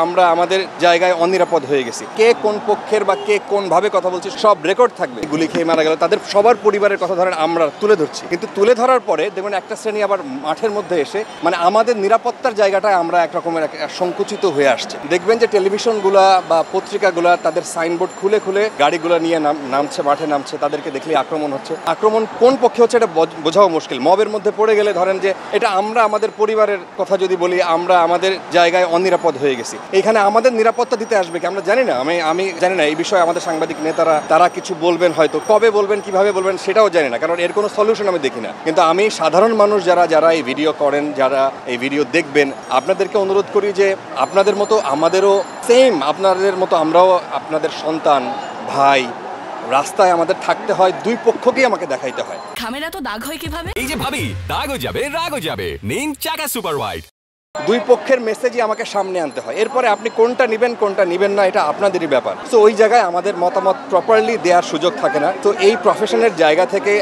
আমরা আমাদের জায়গায় অনিরাপদ হয়ে গেছি। কে কোন পক্ষের বা কে কোন ভাবে কথা বলছে সব রেকর্ড থাকবে। গুলি খেয়ে মারা গেল তাদের সবার পরিবারের কথা ধরেন আমরা তুলে ধরছি, কিন্তু তুলে ধরার পরে দেখবেন একটা শ্রেণী আবার মাঠের মধ্যে এসে মানে আমাদের নিরাপত্তার জায়গাটায় আমরা এক রকমের সংকুচিত হয়ে আসছে। দেখবেন যে টেলিভিশনগুলা বা পত্রিকাগুলা তাদের সাইনবোর্ড খুলে খুলে গাড়িগুলো নিয়ে নামছে, মাঠে নামছে, তাদেরকে দেখলে আক্রমণ হচ্ছে। আক্রমণ কোন পক্ষে হচ্ছে এটা বোঝাও মুশকিল। মবের মধ্যে পড়ে গেলে ধরেন যে এটা আমরা আমাদের পরিবারের কথা যদি বলি, আমরা আমাদের জায়গায় অনিরাপদ হয়ে গেছি, এখানে আমাদের নিরাপত্তা দিতে আসবে কি আমরা জানি না। আমি জানি না এই বিষয়ে আমাদের সাংবাদিক নেতারা তারা কিছু বলবেন, হয়তো কবে বলবেন, কিভাবে বলবেন সেটাও জানি না, কারণ এর কোনো সলিউশন আমি দেখি না। কিন্তু আমি সাধারণ মানুষ যারা এই ভিডিও করেন, যারা এই ভিডিও দেখবেন, আপনাদেরকে অনুরোধ করি যে আপনাদের মতো আমাদেরও সেম, আপনাদের মতো আমরাও আপনাদের সন্তান, ভাই, রাস্তায় আমাদের থাকতে হয়, দুই পক্ষকেই আমাকে দেখাইতে হয়। ক্যামেরা তো দাগ হয় কিভাবে? এই যে ভাবি, দাগও যাবে রাগও যাবে, নিন চাকা সুপার হোয়াইট। দুই পক্ষের মেসেজই আমাকে সামনে আনতে হয়, এরপরে আপনি কোনটা নেবেন কোনটা নেবেন না এটা আপনাদেরই ব্যাপার। তো ওই জায়গায় আমাদের মতামত প্রপারলি দেওয়ার সুযোগ থাকে না। তো এই প্রফেশনের জায়গা থেকে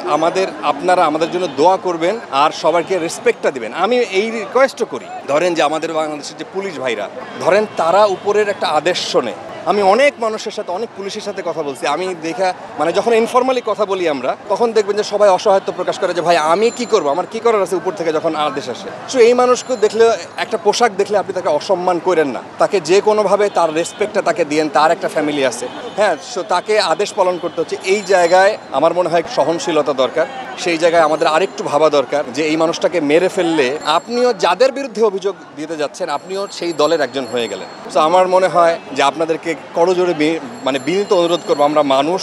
আপনারা আমাদের জন্য দোয়া করবেন আর সবাইকে রেসপেক্টটা দিবেন। আমি এই রিকোয়েস্টও করি, ধরেন যে আমাদের বাংলাদেশের যে পুলিশ ভাইরা ধরেন তারা উপরের একটা আদেশ শোনে। আমি অনেক মানুষের সাথে, অনেক পুলিশের সাথে কথা বলছি, আমি দেখা মানে যখন ইনফর্মালি কথা বলি আমরা, তখন দেখবেন যে সবাই অসহায়ত্ব প্রকাশ করে যে ভাই আমি কি করবো, আমার কি করার আছে উপর থেকে যখন আদেশ আসে। সো এই মানুষকে দেখলে, একটা পোশাক দেখলে আপনি তাকে অসম্মান করেন না, তাকে যে কোনোভাবে তার রেসপেক্টটা তাকে দিয়েন, তার একটা ফ্যামিলি আছে, হ্যাঁ। সো তাকে আদেশ পালন করতে হচ্ছে। এই জায়গায় আমার মনে হয় সহনশীলতা দরকার। সেই জায়গায় আমাদের আরেকটু ভাবা দরকার যে এই মানুষটাকে মেরে ফেললে আপনিও যাদের বিরুদ্ধে অভিযোগ দিতে যাচ্ছেন আপনিও সেই দলের একজন হয়ে গেলেন। সো আমার মনে হয় যে আপনাদেরকে করজোড়ে মানে বিনীত অনুরোধ করবো, আমরা মানুষ,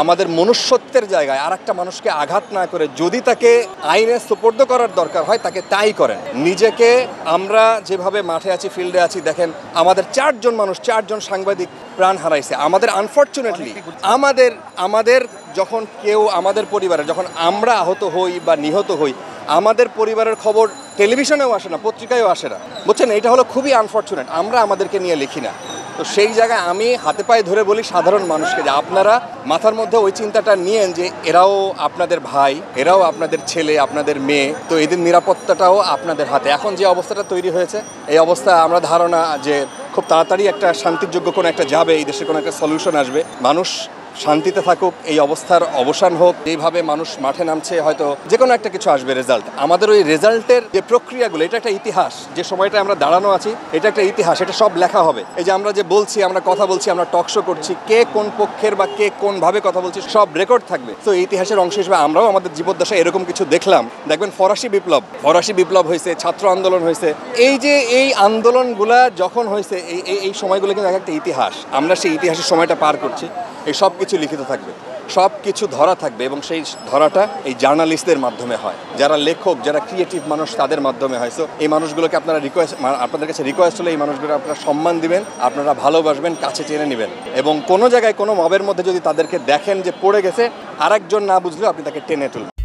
আমাদের মনুষ্যত্বের জায়গায় আর একটা মানুষকে আঘাত না করে যদি তাকে আইনে সুপর্দ করার দরকার হয় তাকে তাই করেন। নিজেকে আমরা যেভাবে মাঠে আছি, ফিল্ডে আছি, দেখেন আমাদের 4 মানুষ, 4 সাংবাদিক প্রাণ হারাইছে। আমাদের আনফর্চুনেটলি আমাদের যখন কেউ আমাদের পরিবারে যখন আমরা আহত হই বা নিহত হই, আমাদের পরিবারের খবর টেলিভিশনেও আসে না, পত্রিকায়ও আসে না, বুঝছেন? এটা হলো খুবই আনফর্চুনেট। আমরা আমাদেরকে নিয়ে লিখি না। তো সেই জায়গায় আমি হাতে পায়ে ধরে বলি সাধারণ মানুষকে যে আপনারা মাথার মধ্যে ওই চিন্তাটা নিয়েন যে এরাও আপনাদের ভাই, এরাও আপনাদের ছেলে, আপনাদের মেয়ে। তো এদের নিরাপত্তাটাও আপনাদের হাতে। এখন যে অবস্থাটা তৈরি হয়েছে, এই অবস্থা আমরা ধারণা যে খুব তাড়াতাড়ি একটা শান্তিযোগ্য কোনো একটা যাবে, এই দেশে কোনো একটা সলিউশন আসবে, মানুষ শান্তিতে থাকুক, এই অবস্থার অবসান হোক। এইভাবে মানুষ মাঠে নামছে, হয়তো যে কোনো একটা কিছু আসবে রেজাল্ট। আমাদের ওই রেজাল্টের যে প্রক্রিয়াগুলো, এটা একটা ইতিহাস। যে সময়টা আমরা দাঁড়ানো আছি এটা একটা ইতিহাস, এটা সব লেখা হবে। এই যে আমরা যে বলছি, আমরা কথা বলছি, আমরা টক শো করছি, কে কোন পক্ষের বা কে কোন ভাবে কথা বলছি সব রেকর্ড থাকবে। তো এই ইতিহাসের অংশ হিসেবে আমরাও আমাদের জীবদ্দশায় এরকম কিছু দেখলাম। দেখবেন ফরাসি বিপ্লব হয়েছে, ছাত্র আন্দোলন হয়েছে। এই আন্দোলনগুলা যখন হয়েছে, এই সময়গুলো কিন্তু একটা ইতিহাস। আমরা সেই ইতিহাসের সময়টা পার করছি। এই সব কিছু লিখিত থাকবে, সব কিছু ধরা থাকবে, এবং সেই ধরাটা এই জার্নালিস্টদের মাধ্যমে হয়, যারা লেখক, যারা ক্রিয়েটিভ মানুষ, তাদের মাধ্যমে হয়। সো এই মানুষগুলোকে আপনাদের কাছে রিকোয়েস্ট হলে এই মানুষগুলো আপনারা সম্মান দিবেন, আপনারা ভালোবাসবেন, কাছে টেনে নেবেন, এবং কোনো জায়গায় কোনো মবের মধ্যে যদি তাদেরকে দেখেন যে পড়ে গেছে, আরেকজন না বুঝলেও আপনি তাকে টেনে তুলবেন।